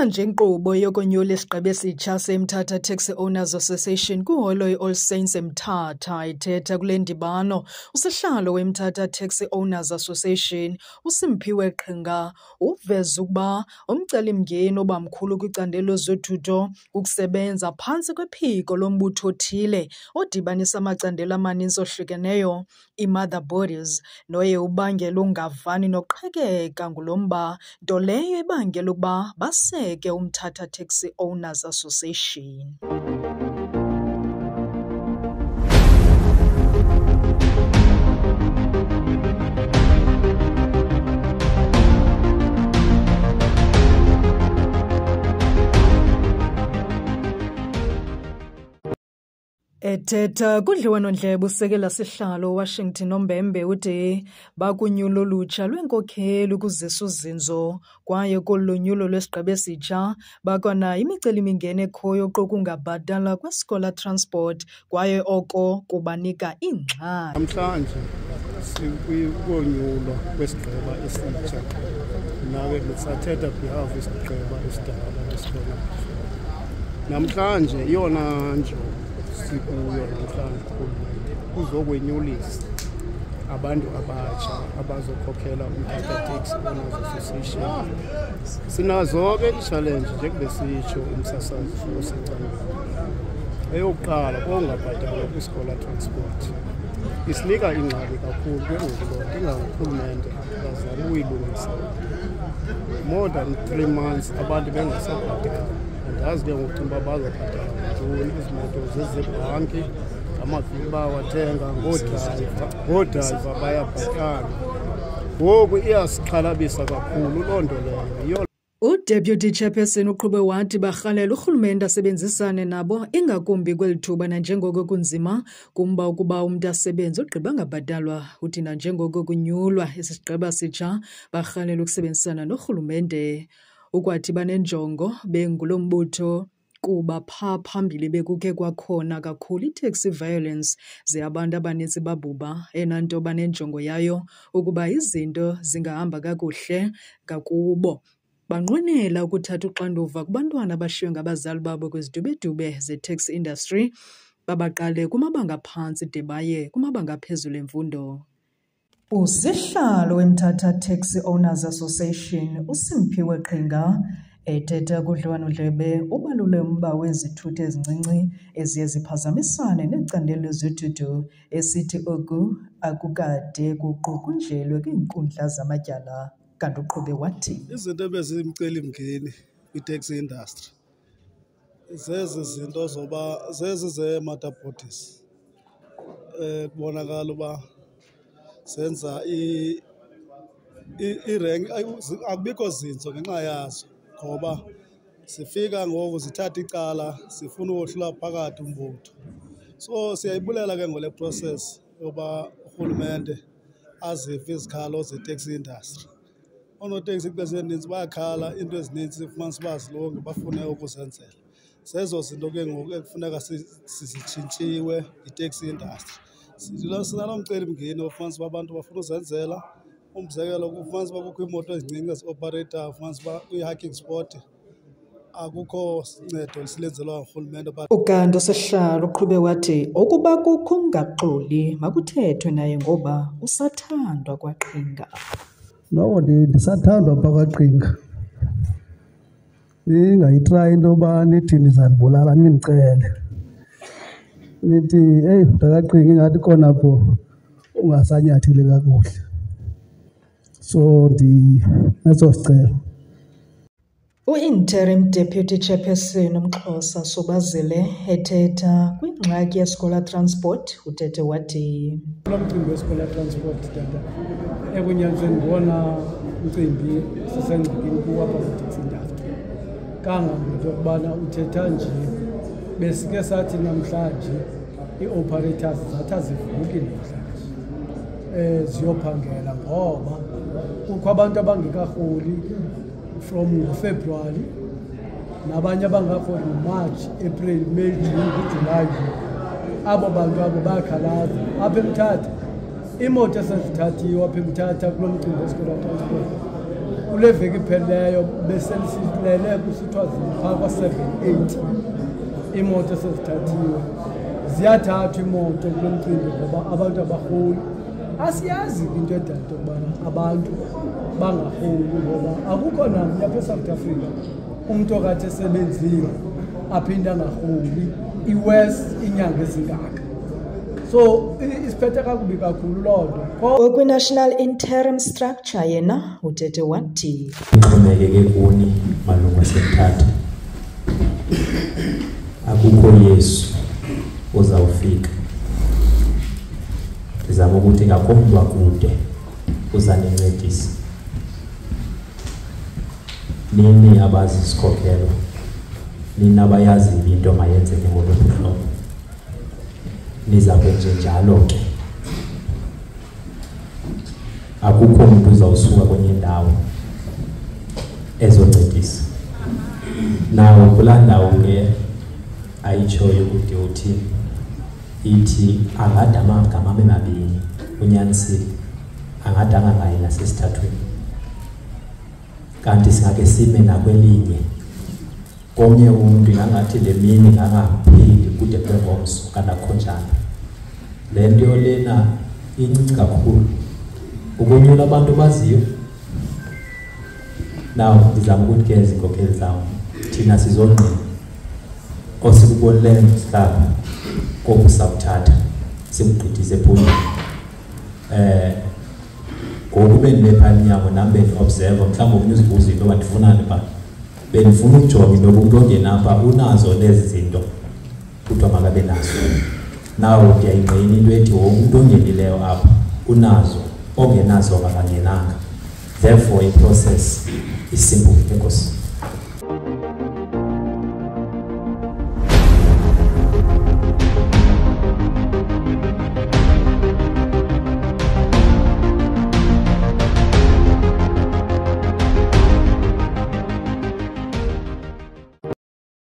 Namhlanje inkqubo yokonyula isigqeba esitsha seMthatha Taxi Owners Association kuholo i-All Saints eMthatha ithetha kule ndibano usihlalo weMthatha Taxi Owners Association uSimphiwe Qhinga uveza ukuba umcelimngeni obamkhulu kwicandelo zothutho ukusebenza phantsi kwephiko lombutho othile odibanisa amacandelo amaninzi ohlukeneyo i-mother bodies noye ubangela ungavani noqhekeka ngulo mba nto leyo ibangela ukuba baseke uMthatha Taxi Owners Association. Ethetha kudliwano-ndlebe usekela sihlalo Washington Nombembe ude bakunyulo olutsha lweenkokheli ukuzisa uzinzo kwaye kolu nyulo lwesigqeba esitsha bakwanayo imicelimingeni ekhoyo qokungabhatala kweScholar Transport kwaye oko kubanika ingxaki. Namhlanje sikukonyulwa kwesigqeba esitsha nawe besathetha behalf isigqeba esidala leScholar. Namhlanje iyona njongo sikuyo namhlanje kuzokwenyulisa abantu abatsha abazokhokhela uMthatha Taxi Owners Association. Sinazo ke i-challenge njengoba sitsho umsasazi osecaleni. Eyokuqala kungabhatalwa kwi-Scholar Transport. Isinika ingxaki kakhulu ke ingahulumente bazama uyilungisa. More than 3 months abantu bengasabhatali. Andazi ke ngokucimba bazobhatala ntoni izimoto zezebhanki amavili bawathenga ngoodrayiva bayabhatala. Ngoku iyasixhalabisa kakhulu loo nto leyo. UDeputy Chairperson uqhube wathi barhalela urhulumente asebenzisane nabo ingakumbi kweli thuba nanjengoko kunzima kumba ukuba umntu asebenze ugqiba angabhatalwa. Uthi nanjengoko kunyulwa esi sigqeba sitsha barhalela ukusebenzisana norhulumente ukwathi banenjongo bengulo mbutho kuba phaa phambili bekukhe kwakhona kakhulu i-taxi violence ze abantu abanintsi babuba enanto banenjongo yayo ukuba izinto zingahamba kakuhle ngakubo. Banqwenela ukuthatha uxanduva kubantwana abashiywe ngabazali babo kwizidubedube ze-taxi industry babaqale kumabanga aphantsi de baye kumabanga aphezulu emfundo. Usihlalo weMthatha Taxi Owners Association uSimphiwe Qhinga ethetha kudliwano-ndlebe ubalule umba wezithuthi ezincinci eziye ziphazamisane necandelo lezothutho esithi oku akukade kuqukunjelwe kwiinkundla zamatyala. Kanti uqhube wathi izinto ebeziyimcelimngeni kwi-taxi industry zezi zinto zezi ze-mother bodies kubonakala uba senza irenki akubikho zinzo ngenxa yazo ngoba sifika ngoku zithatha icala sifuna ukohlula phakathi umbutho. So siyayibulela ke ngole process yoba urhulumente azive izikhalo ze-taxi industry. Oonoteksi ixesha elininzi bayakhala into ezininzi fumanisa uba zilonge bafune ukuzenzela. Zezo zinto ke ngoku ekufuneka sizitshintshiwe yi-taxi industry. Sinalo mcelimngeni ofumanisa uba abantu bafuna uzenzela. Umzekelo kufumanisa uba kukho iimoto ezincinci ezi-operator ufumanisa uba kwi-hacking spot akukho ncedo silenzelwa ngurhulumente. Ukanti usihlalo uqhube wathi ukuba kukho ungaxoli makuthethwe naye ngoba usathandwa kwaQhinga. No, ndisathandwa phakaQhinga. Ningayitrayi into yoba nithi nizandibulala nindicele. Nithi eyi mntakaQhinga ingathi khona apho ungasanyatheli kakuhle. So ndinaso sicelo. U-Interim Deputy Chairperson uMxhosa Sobazile ethetha kwingxaki yeScholar Transport uthethe wathi lo mcimbi weScholar Transport tata ekunyanisweni ngibona umcimbi sisengxakini kuwo apha kwi-taxi industry kangangento yokubana uthetha nje besike sathi namhlanje ii-operators zathi azivuki namhlanje ziyophangela ngoba kukho abantu abangekarholi from ngoFebruwari nabanye abangakhona ngoMarch, April, May, June, July. Abo bantu abo bayakhalaza apha eMthatha imoto esezithathiwe apha eMthatha kulo mcimbi weScholar Transport kule veki ipheleyo beselisithelele kusithiwa ziphaa kwa-7-8 imoto sezithathiwe. Ziyathathwa imoto kulo mcimbi ngoba abantu abarholi. Asiyazi into edala into yokubana abantu bangarholi ngoba akukho namnye apha eSouth Africa umntu okade esebenzile aphinde angarholi iWest inyanga ezingaka. So isiphethe kakubi kakhulu loo nto. Kwi-National Interim Structure yena uthethe wathi ixhomekeke kuni malungu eseMthatha. Akukho Yesu uzawufika. Ndizama ukuthi ngakho umntu akude uzanincedisa. Nini abazi isikhokhelo, nini abayazi into mayenzeke ngoluphi uhlobo. Niza kwenje njalo ke. Akukho umuntu uzawusuka kwenye indawo ezoncedisa. Nawo kulaa ndawo ke ayitshoyo kude uthi ithi angadama amagama amabini unyanisile angadanga ngaye nasesithathweni. Kanti singake sime nakwelinye komnye umuntu ingathi le mini ngakapheli kude kwengomso kanakho njalo. Le nto lena incinci kakhulu ukunyula abantu baziyo. Now ndizama ukuthi ke izinkokheli zawo thina sizongqina osikubonileyo mhlaba kokusawuthatha simgqithise phuni. Ngoku bendilephanyango nam beni-observa mhlawumbi okunye uzibuza into bandifunani pha. Bendifuna ukujonga into yoba umntu ongenapha unazo lezi zinto kuthiwa makabe nazo. Naw ndiyayingqina into ethi wonke umntu ongenileyo apha unazo, ongenazo makangenanga. Therefore, i-process is simple. Enkosi.